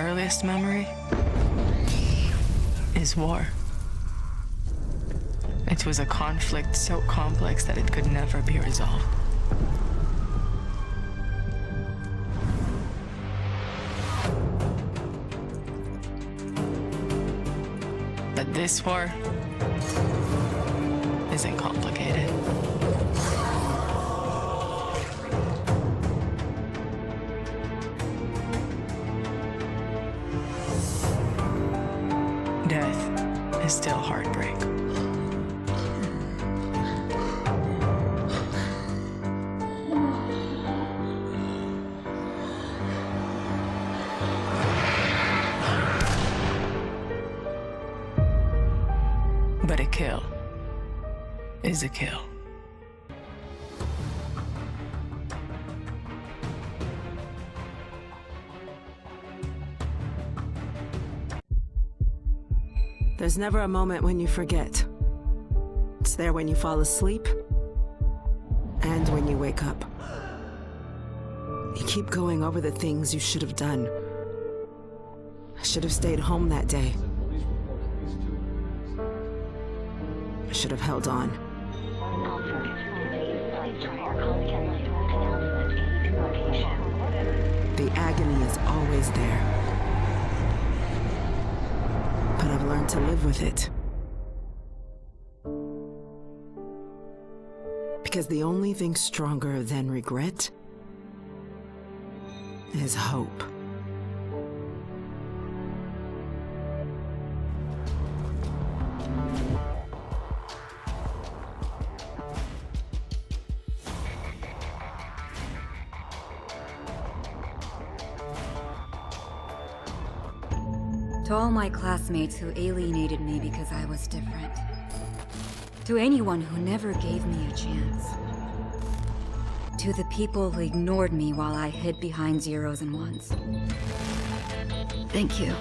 earliest memory is war. It was a conflict so complex that it could never be resolved. But this war isn't complicated. Death is still heartbreak. But a kill is a kill. There's never a moment when you forget. It's there when you fall asleep and when you wake up. You keep going over the things you should have done. I should have stayed home that day. I should have held on. The agony is always there. But I've learned to live with it. Because the only thing stronger than regret is hope. To all my classmates who alienated me because I was different. To anyone who never gave me a chance. To the people who ignored me while I hid behind zeros and ones. Thank you.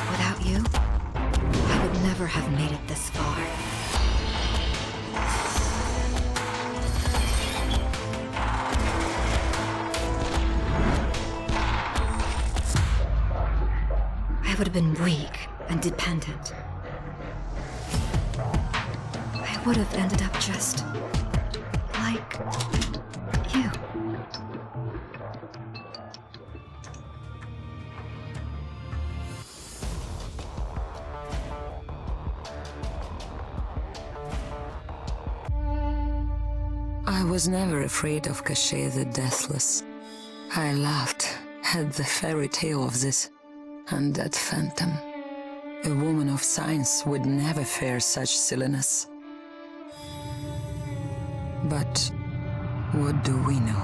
Without you, I would never have made it this far. I would have been weak and dependent. I would have ended up just like you. I was never afraid of Cachet the Deathless. I laughed at the fairy tale of this undead phantom. A woman of science would never fear such silliness. But what do we know?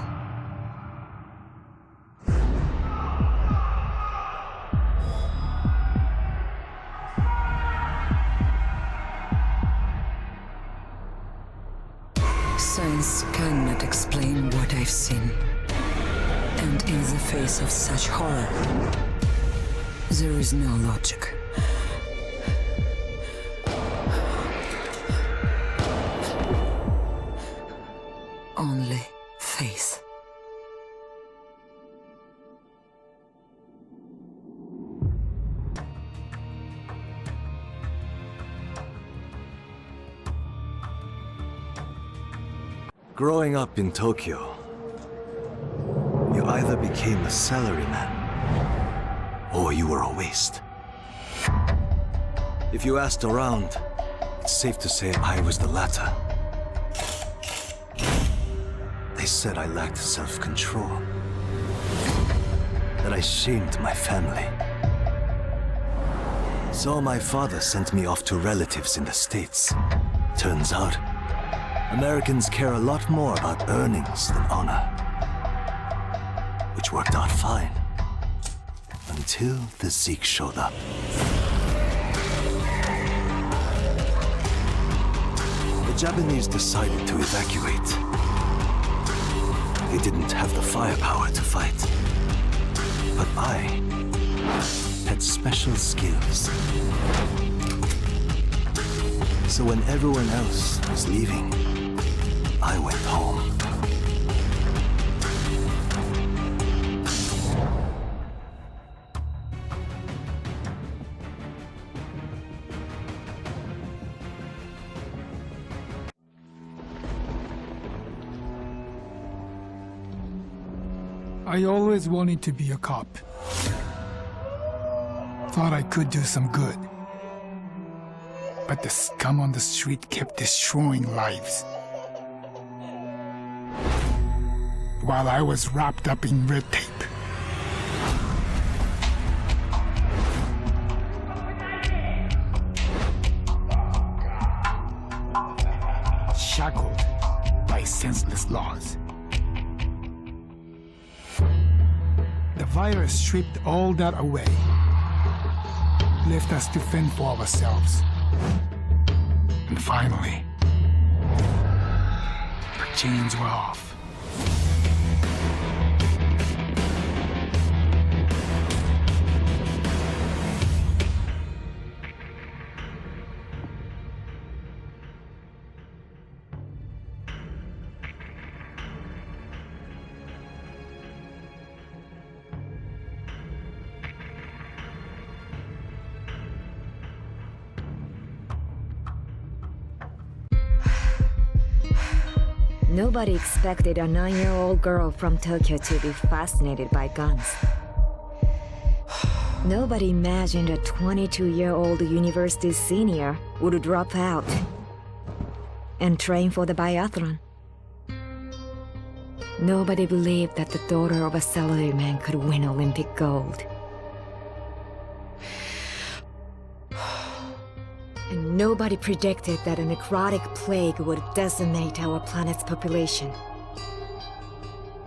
Science cannot explain what I've seen. And in the face of such horror, there is no logic. Only faith. Growing up in Tokyo, you either became a salaryman or you were a waste. If you asked around, it's safe to say I was the latter. They said I lacked self-control, that I shamed my family. So my father sent me off to relatives in the States. Turns out, Americans care a lot more about earnings than honor. Which worked out fine. Until the Zeke showed up. The Japanese decided to evacuate. They didn't have the firepower to fight. But I had special skills. So when everyone else was leaving, I went home. I always wanted to be a cop. Thought I could do some good. But the scum on the street kept destroying lives. While I was wrapped up in red tape. Shackled by senseless laws. The virus stripped all that away, left us to fend for ourselves. And finally, the chains were off. Nobody expected a 9-year-old girl from Tokyo to be fascinated by guns. Nobody imagined a 22-year-old university senior would drop out and train for the biathlon. Nobody believed that the daughter of a salaryman could win Olympic gold. And nobody predicted that a necrotic plague would decimate our planet's population.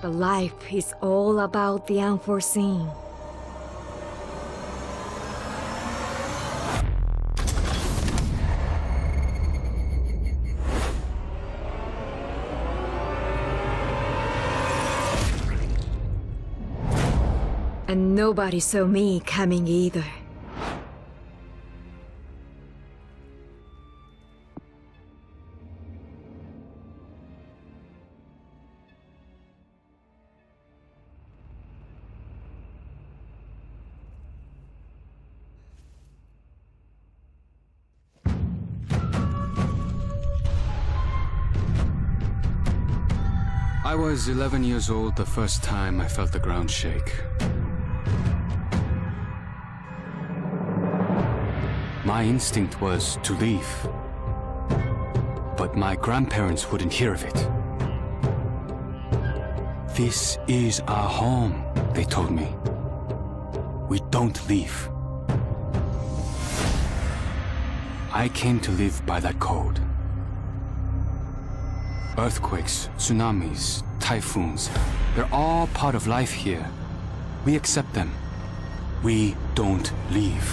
But life is all about the unforeseen. And nobody saw me coming either. I was 11 years old the first time I felt the ground shake. My instinct was to leave, but my grandparents wouldn't hear of it. This is our home, they told me. We don't leave. I came to live by that code. Earthquakes, tsunamis, typhoons, they're all part of life here. We accept them. We don't leave.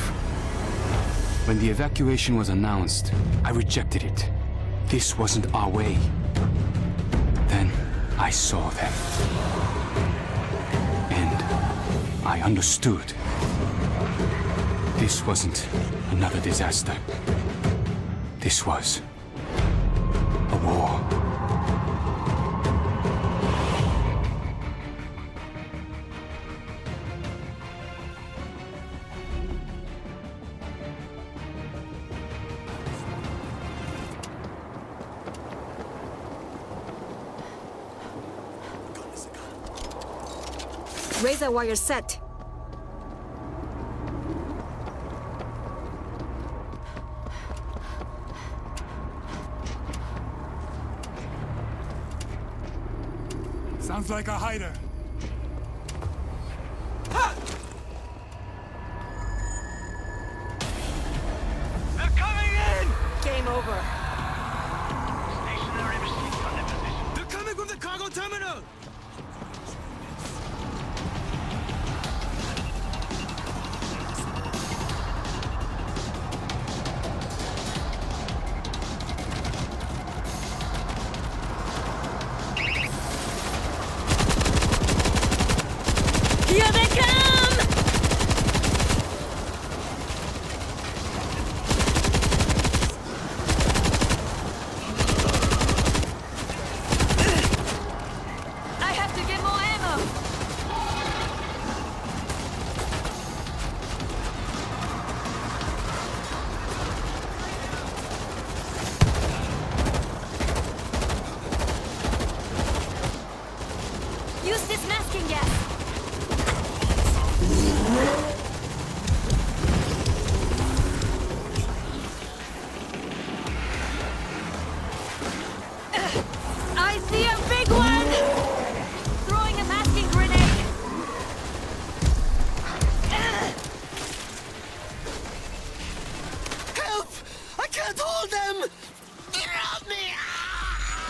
When the evacuation was announced, I rejected it. This wasn't our way. Then I saw them. And I understood. This wasn't another disaster. This was a war. Razor wire set. Sounds like a hider. They're coming in! Game over. Stationary machine gun in position. They're coming from the cargo terminal!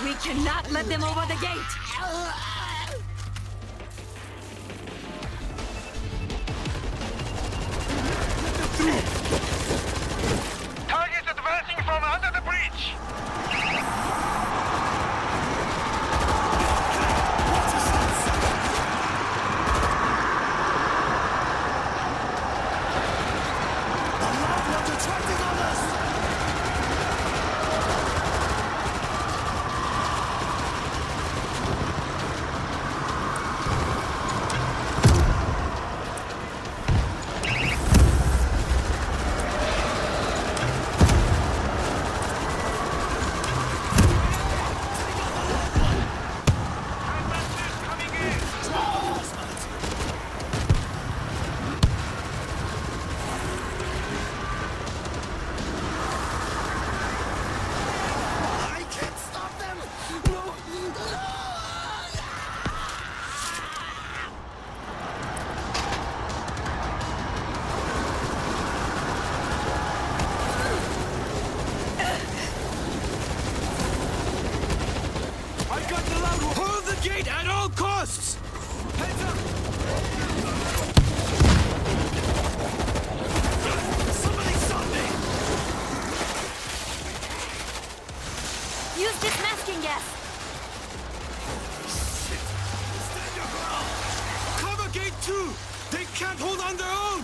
We cannot let them over the gate! Targets advancing from under the bridge! Use this masking gas! Cover gate 2! They can't hold on their own!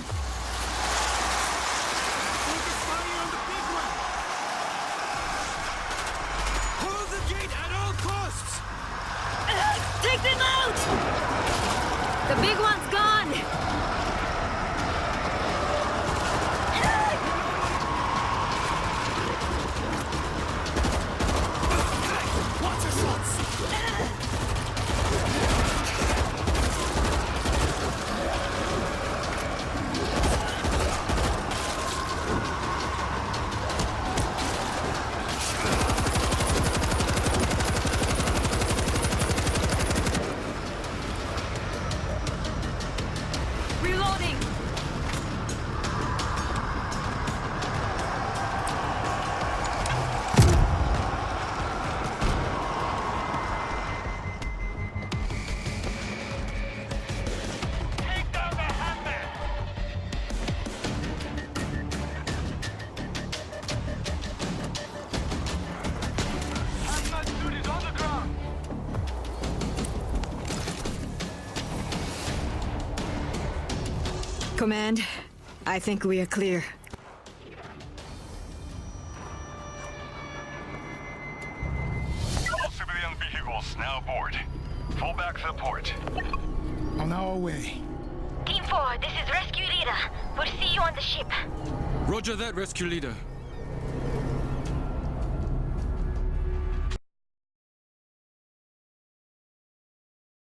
Focus fire on the big one! Hold the gate at all costs! Take them out! The big one's gone! Reloading! Take down the handman! Hazmat suit is on the ground! Command, I think we are clear. All civilian vehicles now aboard. Full back support. On our way. Team 4, this is Rescue Leader. We'll see you on the ship. Roger that, rescue leader.